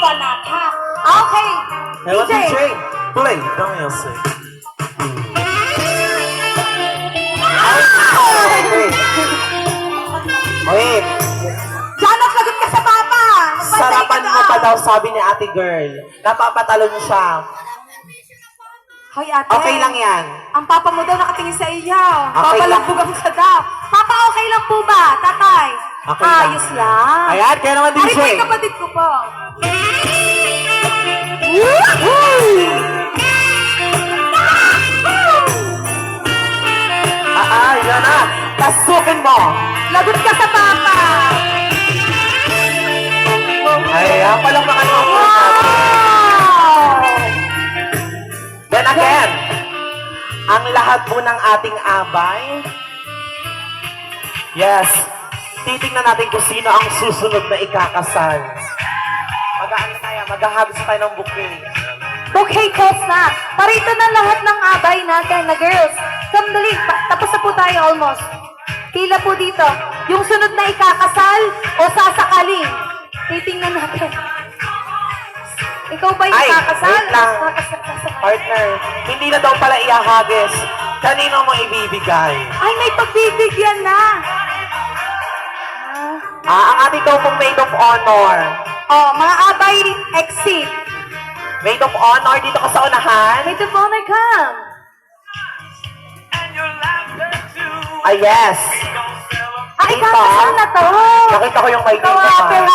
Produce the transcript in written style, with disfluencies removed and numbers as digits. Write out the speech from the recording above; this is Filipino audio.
anak, ha? Okay. Hello, DJ. DJ. Play the music. Wait. Janot, lagot ka sa papa. Magbantay Sarapan ka mo doon. pa daw, sabi ni ate girl. Napapatalon siya. Hoy, ate. Okay lang yan. Ang papa mo daw nakatingin sa iyo. Okay lang. Papalagbugan ka daw. Papa, okay lang po ba, tatay? Okay lang. Ayos lang. Ayan, kaya naman Ari po DJ. yung kapatid ko po. Yan na. Pasukin mo. Lagot ka sa papa. Ayan, palang mga naman. Wow! Then again, ang lahat po ng ating abay, yes, titignan natin kung sino ang susunod na ikakasal. Mag-aano tayo, mag-ahagis tayo ng bouquet. Okay, Kos na. Parito na lahat ng abay natin na girls. Sandali, tapos na po tayo almost. Pila po dito. Yung sunod na ikakasal o sasakaling. Titingnan natin. Ikaw ba yung Ay, kakasal? wait lang. Sasakal. Partner, hindi na daw pala iahagis. Kanino mo ibibigay? Ay, may pagbibigyan na. Ang ating daw pong maid of honor. Oh, mga abay, exit. Maid of honor, dito ka sa unahan. May the honor come. Yes. Ay, Dito. kakasal na to. Nakita ko yung maid Ikaw, of honor. ate,